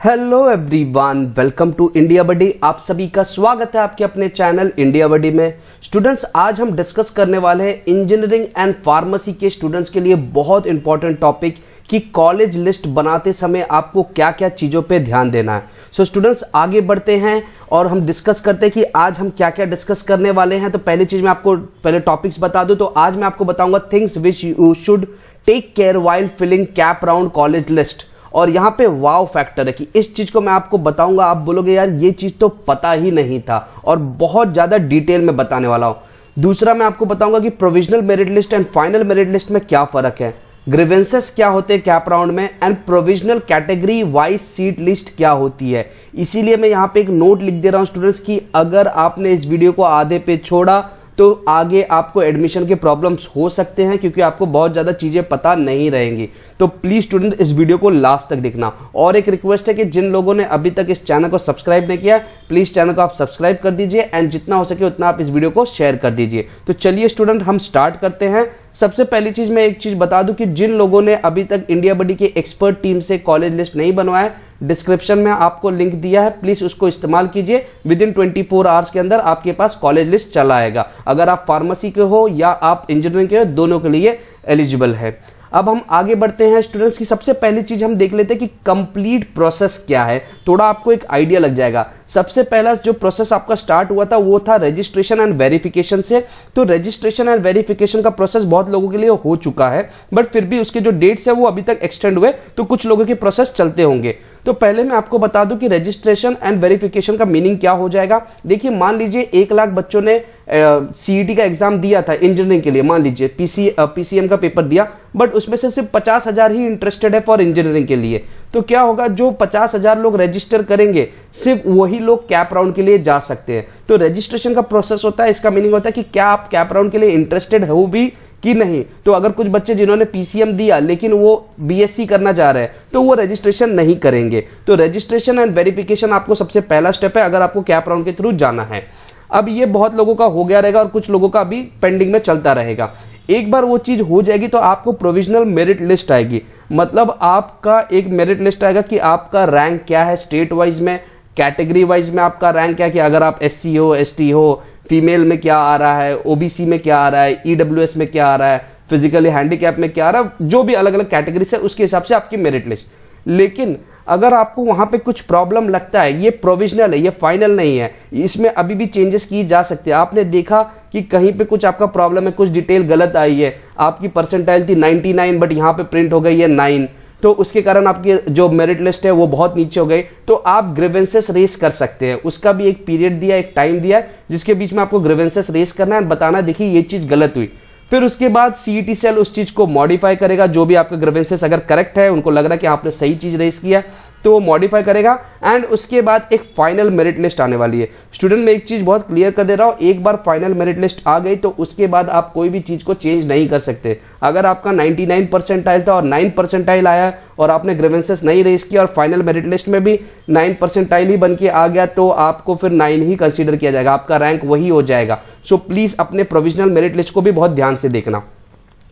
Hello everyone, welcome to India buddy. आप सभी का स्वागत है आपके अपने चैनल इंडिया बडी में। स्टूडेंट्स, आज हम डिस्कस करने वाले हैं इंजीनियरिंग एंड फार्मेसी के स्टूडेंट्स के लिए बहुत इंपॉर्टेंट टॉपिक कि कॉलेज लिस्ट बनाते समय आपको क्या क्या चीज़ों पे ध्यान देना है। सो स्टूडेंट्स, आगे बढ़ते हैं और हम डिस्कस करते हैं कि आज हम क्या क्या डिस्कस करने वाले हैं। तो पहली चीज़ मैं आपको पहले टॉपिक्स बता दूं, तो आज मैं आपको बताऊंगा things which you should take care while filling CAP round college list. और यहाँ पे वाव फैक्टर है कि इस चीज को मैं आपको बताऊंगा, आप बोलोगे यार ये चीज तो पता ही नहीं था, और बहुत ज्यादा डिटेल में बताने वाला हूं। दूसरा मैं आपको बताऊंगा कि provisional merit list and final merit list में क्या फर्क है, ग्रीवेंसेस क्या होते हैं कैप राउंड में, and provisional category wise seat list क्या होती है। इसीलिए मैं यहाँ पे एक नोट लिख दे रहा हूं स्टूडेंट्स कि अगर आपने इस वीडियो को आधे पे छोड़ा तो आगे आपको एडमिशन के प्रॉब्लम्स हो सकते हैं, क्योंकि आपको बहुत ज्यादा चीजें पता नहीं रहेंगी। तो प्लीज स्टूडेंट इस वीडियो को लास्ट तक देखना। और एक रिक्वेस्ट है कि जिन लोगों ने अभी तक इस चैनल को सब्सक्राइब नहीं किया, प्लीज चैनल को आप सब्सक्राइब कर दीजिए एंड जितना हो सके उतना आप इस वीडियो को शेयर कर दीजिए। तो चलिए स्टूडेंट, हम स्टार्ट करते हैं। सबसे पहली चीज मैं एक चीज बता दूं कि जिन लोगों ने अभी तक इंडिया बडी की एक्सपर्ट टीम से कॉलेज लिस्ट नहीं बनवाया, डिस्क्रिप्शन में आपको लिंक दिया है, प्लीज उसको इस्तेमाल कीजिए। विद इन 24 आवर्स के अंदर आपके पास कॉलेज लिस्ट चला आएगा। अगर आप फार्मेसी के हो या आप इंजीनियरिंग के हो, दोनों के लिए एलिजिबल है। अब हम आगे बढ़ते हैं स्टूडेंट्स की सबसे पहली चीज हम देख लेते हैं कि कंप्लीट प्रोसेस क्या है, थोड़ा आपको एक आइडिया लग जाएगा। सबसे पहला जो प्रोसेस आपका स्टार्ट हुआ था वो था रजिस्ट्रेशन एंड वेरिफिकेशन से। तो रजिस्ट्रेशन एंड वेरिफिकेशन का प्रोसेस बहुत लोगों के लिए हो चुका है, बट फिर भी उसके जो डेट्स है वो अभी तक एक्सटेंड हुए, तो कुछ लोगों के प्रोसेस चलते होंगे। तो पहले मैं आपको बता दूं कि रजिस्ट्रेशन एंड वेरिफिकेशन का मीनिंग क्या हो जाएगा। देखिए, मान लीजिए 1 लाख बच्चों ने सीईटी का एग्जाम दिया था इंजीनियरिंग के लिए, मान लीजिए पीसीएम का पेपर दिया, बट उसमें से सिर्फ 50,000 ही इंटरेस्टेड है फॉर इंजीनियरिंग के लिए। तो क्या होगा, जो 50,000 लोग रजिस्टर करेंगे सिर्फ वही लोग कैप राउंड के लिए जा सकते हैं। तो रजिस्ट्रेशन का प्रोसेस होता है, इसका मीनिंग होता है कि क्या आप कैप राउंड के लिए इंटरेस्टेड हो भी कि नहीं। तो अगर कुछ बच्चे जिन्होंने पीसीएम दिया लेकिन वो बीएससी करना चाह रहे हैं तो वो रजिस्ट्रेशन नहीं करेंगे। तो रजिस्ट्रेशन एंड वेरिफिकेशन आपको सबसे पहला स्टेप है अगर आपको कैप राउंड के थ्रू जाना है। अब ये बहुत लोगों का हो गया रहेगा और कुछ लोगों का अभी पेंडिंग में चलता रहेगा। एक बार वो चीज हो जाएगी तो आपको प्रोविजनल मेरिट लिस्ट आएगी, मतलब आपका एक मेरिट लिस्ट आएगा कि आपका रैंक क्या है स्टेट वाइज में, कैटेगरी वाइज में आपका रैंक क्या है, कि अगर आप एससी हो, एसटी हो, फीमेल में क्या आ रहा है, ओबीसी में क्या आ रहा है, ईडब्ल्यूएस में क्या आ रहा है, फिजिकली हैंडीकैप में क्या आ रहा है, जो भी अलग अलग कैटेगरी है उसके हिसाब से आपकी मेरिट लिस्ट। लेकिन अगर आपको वहां पे कुछ प्रॉब्लम लगता है, ये प्रोविजनल है, ये फाइनल नहीं है, इसमें अभी भी चेंजेस की जा सकते हैं। आपने देखा कि कहीं पे कुछ आपका प्रॉब्लम है, कुछ डिटेल गलत आई है, आपकी परसेंटाइल थी 99 बट यहां पे प्रिंट हो गई है 9, तो उसके कारण आपकी जो मेरिट लिस्ट है वो बहुत नीचे हो गई, तो आप ग्रीवेंसेस रेस कर सकते हैं। उसका भी एक पीरियड दिया, एक टाइम दिया है जिसके बीच में आपको ग्रीवेंसेस रेस करना है, बताना देखिए ये चीज गलत हुई। फिर उसके बाद सीईटी सेल उस चीज को मॉडिफाई करेगा, जो भी आपका ग्रीवेंसेस अगर करेक्ट है, उनको लग रहा है कि आपने सही चीज रेस किया, तो वो मॉडिफाई करेगा एंड उसके बाद एक फाइनल मेरिट लिस्ट आने वाली है। स्टूडेंट, मैं एक चीज बहुत क्लियर कर दे रहा हूं, एक बार फाइनल मेरिट लिस्ट आ गई तो उसके बाद आप कोई भी चीज को चेंज नहीं कर सकते। अगर आपका 99 परसेंटाइल था और 9 परसेंटाइल आया और आपने ग्रीवेंसेस नहीं रेस किया और फाइनल मेरिट लिस्ट में भी 9 परसेंटाइल ही बन के आ गया, तो आपको फिर 9 ही कंसीडर किया जाएगा, आपका रैंक वही हो जाएगा। सो प्लीज अपने प्रोविजनल मेरिट लिस्ट को भी बहुत ध्यान से देखना।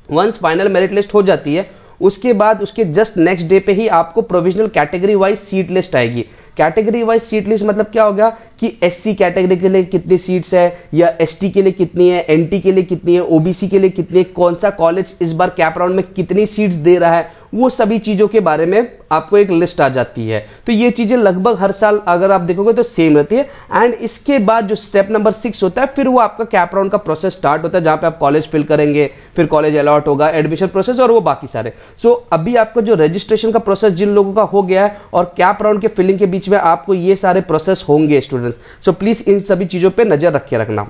वंस फाइनल मेरिट लिस्ट हो जाती है, उसके बाद उसके जस्ट नेक्स्ट डे पे ही आपको provisional category wise seat list आएगी। कैटेगरी वाइज सीट लिस्ट मतलब क्या होगा कि एससी कैटेगरी के लिए कितनी सीट्स है, या एसटी के लिए कितनी है, एनटी के लिए कितनी है, ओबीसी के लिए कितनी है, कौन सा कॉलेज इस बार कैप राउंड में कितनी सीट्स दे रहा है, वो सभी चीजों के बारे में आपको एक लिस्ट आ जाती है। तो ये चीजें लगभग हर साल अगर आप देखोगे तो सेम रहती है। एंड इसके बाद जो स्टेप नंबर 6 होता है, फिर वो आपका कैप राउंड का प्रोसेस स्टार्ट होता है, जहां पे आप कॉलेज फिल करेंगे, फिर कॉलेज अलॉट होगा, एडमिशन प्रोसेस और वो बाकी सारे। सो अभी आपका जो रजिस्ट्रेशन का प्रोसेस जिन लोगों का हो गया है और कैप राउंड के फिलिंग के बीच में आपको ये सारे प्रोसेस होंगे स्टूडेंट्स। सो प्लीज इन सभी चीजों पे नजर रखे रखना।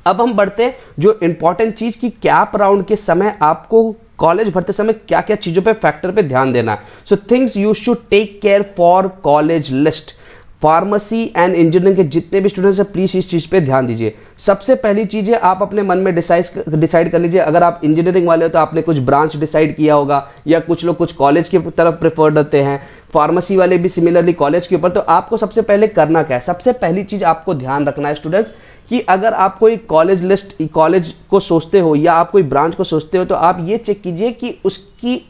अब हम बढ़ते हैं जो इंपॉर्टेंट चीज की कैप राउंड के समय आपको कॉलेज भरते समय क्या क्या चीजों पे फैक्टर पे ध्यान देना है। So things you should take care for college list. Pharmacy and engineering के जितने भी स्टूडेंट्स हैं प्लीज इस चीज पे ध्यान दीजिए। सबसे पहली चीज है, आप अपने मन में डिसाइड कर लीजिए। अगर आप इंजीनियरिंग वाले हो तो आपने कुछ ब्रांच डिसाइड किया होगा, या कुछ लोग कुछ कॉलेज की तरफ प्रेफर्ड होते हैं, फार्मेसी वाले भी सिमिलरली कॉलेज के ऊपर। तो आपको सबसे पहले करना क्या है, सबसे पहली चीज आपको ध्यान रखना है स्टूडेंट्स कि अगर आप कोई कॉलेज लिस्ट कॉलेज को सोचते हो या आप कोई ब्रांच को सोचते हो तो आप ये चेक कीजिए कि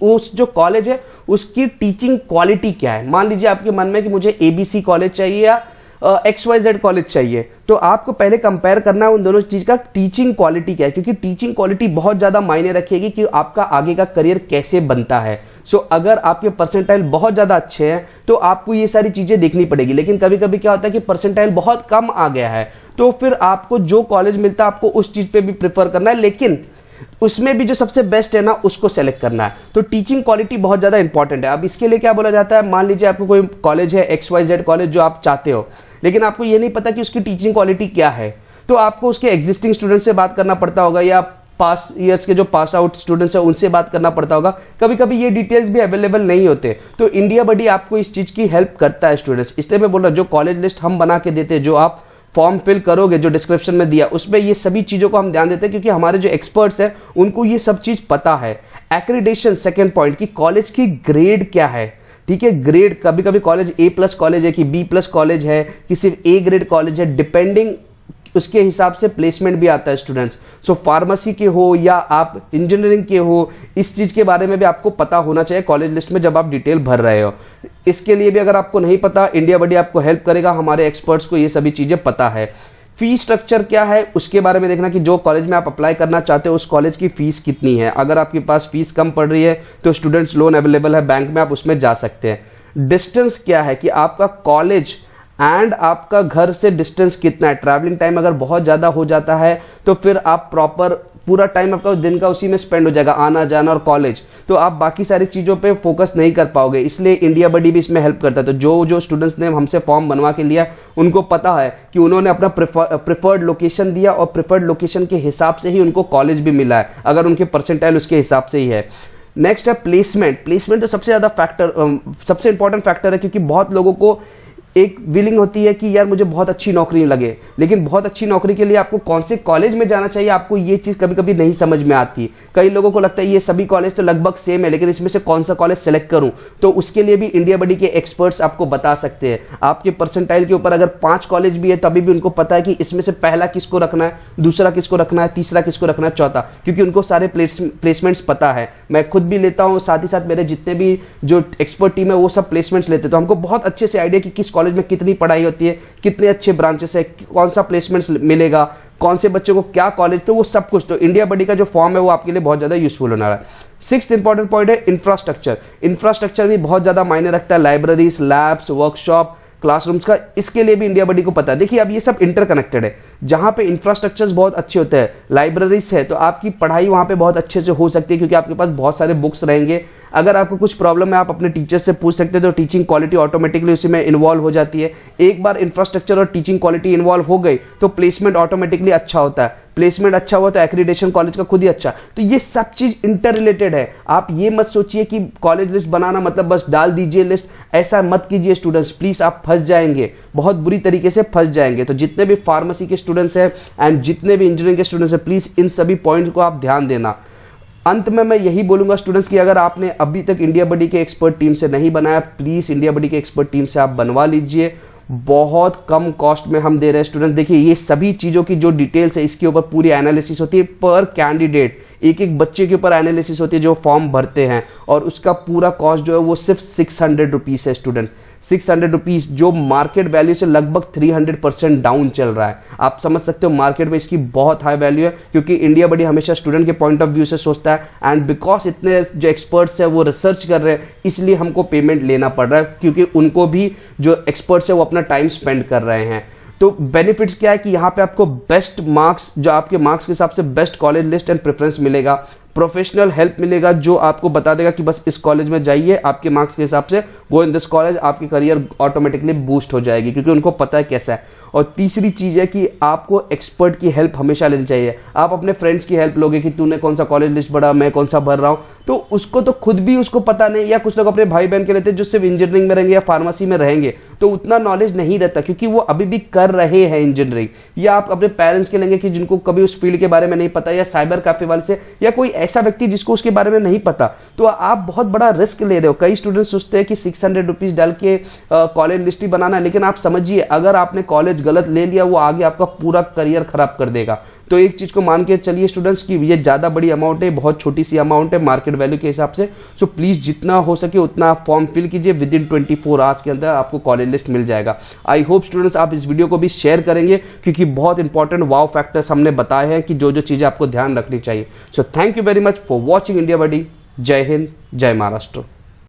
उस जो कॉलेज है उसकी टीचिंग क्वालिटी क्या है। मान लीजिए आपके मन में कि मुझे ABC कॉलेज चाहिए या XYZ कॉलेज चाहिए, तो आपको पहले कंपेयर करना है उन दोनों चीज का टीचिंग क्वालिटी क्या है, क्योंकि टीचिंग क्वालिटी बहुत ज्यादा मायने रखेगी कि आपका आगे का करियर कैसे बनता है। सो अगर आपके परसेंटाइल बहुत ज्यादा अच्छे हैं तो आपको ये सारी चीजें देखनी पड़ेगी। लेकिन कभी कभी क्या होता है कि परसेंटाइल बहुत कम आ गया है तो फिर आपको जो कॉलेज मिलता है आपको उस चीज पे भी प्रेफर करना है, लेकिन उसमें भी जो सबसे बेस्ट है ना उसको सेलेक्ट करना है। तो टीचिंग क्वालिटी बहुत ज्यादा इंपॉर्टेंट है। अब इसके लिए क्या बोला जाता है, मान लीजिए आपको कोई कॉलेज है XYZ कॉलेज जो आप चाहते हो, लेकिन आपको ये नहीं पता कि उसकी टीचिंग क्वालिटी क्या है, तो आपको उसके एग्जिस्टिंग स्टूडेंट से बात करना पड़ता होगा या पास ईयर्स के जो पास आउट स्टूडेंट्स हैं उनसे बात करना पड़ता होगा। कभी कभी ये डिटेल्स भी अवेलेबल नहीं होते, तो इंडिया बडी आपको इस चीज की हेल्प करता है स्टूडेंट्स। इसलिए मैं बोल रहा हूं जो कॉलेज लिस्ट हम बना के देते हैं, जो आप फॉर्म फिल करोगे जो डिस्क्रिप्शन में दिया उसमें ये सभी चीजों को हम ध्यान देते हैं, क्योंकि हमारे जो एक्सपर्ट्स हैं उनको ये सब चीज पता है। एक्रीडेशन सेकंड पॉइंट, कि कॉलेज की ग्रेड क्या है। ठीक है, ग्रेड कभी कभी कॉलेज A+ कॉलेज है कि B+ कॉलेज है कि सिर्फ A ग्रेड कॉलेज है, डिपेंडिंग उसके हिसाब से प्लेसमेंट भी आता है स्टूडेंट्स। सो फार्मेसी के हो या आप इंजीनियरिंग के हो, इस चीज के बारे में भी आपको पता होना चाहिए कॉलेज लिस्ट में जब आप डिटेल भर रहे हो। इसके लिए भी अगर आपको नहीं पता, इंडिया बडी आपको हेल्प करेगा, हमारे एक्सपर्ट्स को ये सभी चीजें पता है। फीस स्ट्रक्चर क्या है उसके बारे में देखना कि जो कॉलेज में आप अप्लाई करना चाहते हो उस कॉलेज की फीस कितनी है। अगर आपके पास फीस कम पड़ रही है तो स्टूडेंट्स लोन अवेलेबल है बैंक में, आप उसमें जा सकते हैं। डिस्टेंस क्या है कि आपका कॉलेज एंड आपका घर से डिस्टेंस कितना है। ट्रैवलिंग टाइम अगर बहुत ज्यादा हो जाता है तो फिर आप प्रॉपर पूरा टाइम आपका दिन का उसी में स्पेंड हो जाएगा, आना जाना और कॉलेज, तो आप बाकी सारी चीजों पे फोकस नहीं कर पाओगे। इसलिए इंडिया बडी भी इसमें हेल्प करता है। तो जो स्टूडेंट्स ने हमसे फॉर्म बनवा के लिया उनको पता है कि उन्होंने अपना प्रेफर्ड लोकेशन दिया और प्रेफर्ड लोकेशन के हिसाब से ही उनको कॉलेज भी मिला है, अगर उनके परसेंटाइल उसके हिसाब से ही है। नेक्स्ट है प्लेसमेंट। प्लेसमेंट तो सबसे ज्यादा फैक्टर, सबसे इंपॉर्टेंट फैक्टर है, क्योंकि बहुत लोगों को एक विलिंग होती है कि यार मुझे बहुत अच्छी नौकरी लगे, लेकिन बहुत अच्छी नौकरी के लिए आपको कौन से कॉलेज में जाना चाहिए आपको ये चीज कभी कभी नहीं समझ में आती। कई लोगों को लगता है ये सभी कॉलेज तो लगभग सेम है, लेकिन इसमें से कौन सा कॉलेज सेलेक्ट करूं, तो उसके लिए भी इंडिया बडी के एक्सपर्ट्स आपको बता सकते हैं। आपके परसेंटाइल के ऊपर अगर 5 कॉलेज भी है तभी भी उनको पता है कि इसमें से पहला किसको रखना है, दूसरा किसको रखना है, तीसरा किसको रखना है, चौथा, क्योंकि उनको सारे प्लेसमेंट्स पता है। मैं खुद भी लेता हूं, साथ ही साथ मेरे जितने भी जो एक्सपर्ट टीम है वो सब प्लेसमेंट्स लेते हैं, तो हमको बहुत अच्छे से आइडिया कि किस कॉलेज में कितनी पढ़ाई होती है, कितने अच्छे ब्रांचेस है, कौन सा प्लेसमेंट्स मिलेगा, कौन से बच्चों को क्या कॉलेज, तो वो सब कुछ। तो इंडिया बडी का जो फॉर्म है वो आपके लिए बहुत ज्यादा यूजफुल होना है। 6th इंपॉर्टेंट पॉइंट है इंफ्रास्ट्रक्चर। इंफ्रास्ट्रक्चर भी बहुत ज्यादा मायने रखता है, लाइब्रेरीज, लैब्स, वर्कशॉप, क्लासरूम्स का, इसके लिए भी इंडिया बडी को पता है। देखिए अब ये सब इंटरकनेक्टेड है, जहां पे इंफ्रास्ट्रक्चर्स बहुत अच्छे होते हैं, लाइब्रेरीज है, तो आपकी पढ़ाई वहां पे बहुत अच्छे से हो सकती है, क्योंकि आपके पास बहुत सारे बुक्स रहेंगे। अगर आपको कुछ प्रॉब्लम है आप अपने टीचर से पूछ सकते हैं, तो टीचिंग क्वालिटी ऑटोमेटिकली उसी में इन्वॉल्व हो जाती है। एक बार इंफ्रास्ट्रक्चर और टीचिंग क्वालिटी इन्वॉल्व हो गई तो प्लेसमेंट ऑटोमेटिकली अच्छा होता है। प्लेसमेंट अच्छा हुआ तो एक्रीडेशन कॉलेज का खुद ही अच्छा। तो ये सब चीज इंटर रिलेटेड है। आप ये मत सोचिए कि कॉलेज लिस्ट बनाना मतलब बस डाल दीजिए लिस्ट, ऐसा मत कीजिए स्टूडेंट्स, प्लीज आप फंस जाएंगे, बहुत बुरी तरीके से फंस जाएंगे। तो जितने भी फार्मेसी के स्टूडेंट्स हैं एंड जितने भी इंजीनियरिंग के स्टूडेंट्स हैं, प्लीज इन सभी पॉइंट्स को आप ध्यान देना। अंत में मैं यही बोलूंगा स्टूडेंट्स कि अगर आपने अभी तक इंडिया बडी के एक्सपर्ट टीम से नहीं बनाया, प्लीज इंडिया बडी के एक्सपर्ट टीम से आप बनवा लीजिए। बहुत कम कॉस्ट में हम दे रहे हैं स्टूडेंट। देखिए ये सभी चीजों की जो डिटेल्स है इसके ऊपर पूरी एनालिसिस होती है, पर कैंडिडेट एक एक बच्चे के ऊपर एनालिसिस होती है जो फॉर्म भरते हैं, और उसका पूरा कॉस्ट जो है वो सिर्फ 600 रुपीज है स्टूडेंट्स। 600 रुपीज जो मार्केट वैल्यू से लगभग 300% डाउन चल रहा है। आप समझ सकते हो मार्केट में इसकी बहुत हाई वैल्यू है, क्योंकि इंडिया बडी हमेशा स्टूडेंट के पॉइंट ऑफ व्यू से सोचता है, एंड बिकॉज इतने जो एक्सपर्ट्स है वो रिसर्च कर रहे हैं इसलिए हमको पेमेंट लेना पड़ रहा है, क्योंकि उनको भी जो एक्सपर्ट्स है वो अपना टाइम स्पेंड कर रहे हैं। तो बेनिफिट्स क्या है कि यहाँ पे आपको बेस्ट मार्क्स, जो आपके मार्क्स के हिसाब से best college list and preference मिलेगा, प्रोफेशनल हेल्प मिलेगा जो आपको बता देगा कि बस इस कॉलेज में जाइए, आपके मार्क्स के हिसाब से वो इन दिस कॉलेज, आपकी करियर ऑटोमेटिकली बूस्ट हो जाएगी, क्योंकि उनको पता है कैसा है। और तीसरी चीज़ है कि आपको एक्सपर्ट की हेल्प हमेशा लेनी चाहिए। आप अपने फ्रेंड्स की हेल्प लोगे कि तूने कौन सा कॉलेज लिस्ट भरा, मैं कौन सा भर रहा हूँ, तो उसको तो खुद भी उसको पता नहीं, या कुछ लोग अपने भाई बहन के लेते हैं जो सिर्फ इंजीनियरिंग में रहेंगे या फार्मेसी में रहेंगे तो उतना नॉलेज नहीं रहता क्योंकि वो अभी भी कर रहे हैं इंजीनियरिंग। या आप अपने पेरेंट्स के लेंगे कि जिनको कभी उस फील्ड के बारे में नहीं पता, या साइबर कैफे वाले से, या कोई ऐसा व्यक्ति जिसको उसके बारे में नहीं पता, तो आप बहुत बड़ा रिस्क ले रहे हो। कई स्टूडेंट्स सोचते हैं कि 600 रुपीज डाल के कॉलेज लिस्ट ही बनाना है, लेकिन आप समझिए अगर आपने कॉलेज गलत ले लिया वो आगे आपका पूरा करियर खराब कर देगा। तो एक चीज को मान के चलिए स्टूडेंट्स की ये ज्यादा बड़ी अमाउंट है, बहुत छोटी सी अमाउंट है मार्केट वैल्यू के हिसाब से। सो प्लीज जितना हो सके उतना आप फॉर्म फिल कीजिए, विद इन 24 आवर्स के अंदर आपको कॉलेज लिस्ट मिल जाएगा। आई होप स्टूडेंट्स आप इस वीडियो को भी शेयर करेंगे क्योंकि बहुत इंपॉर्टेंट वाव फैक्टर्स हमने बताए हैं कि जो जो चीजें आपको ध्यान रखनी चाहिए। So thank you very much for watching India buddy. जय हिंद, जय महाराष्ट्र।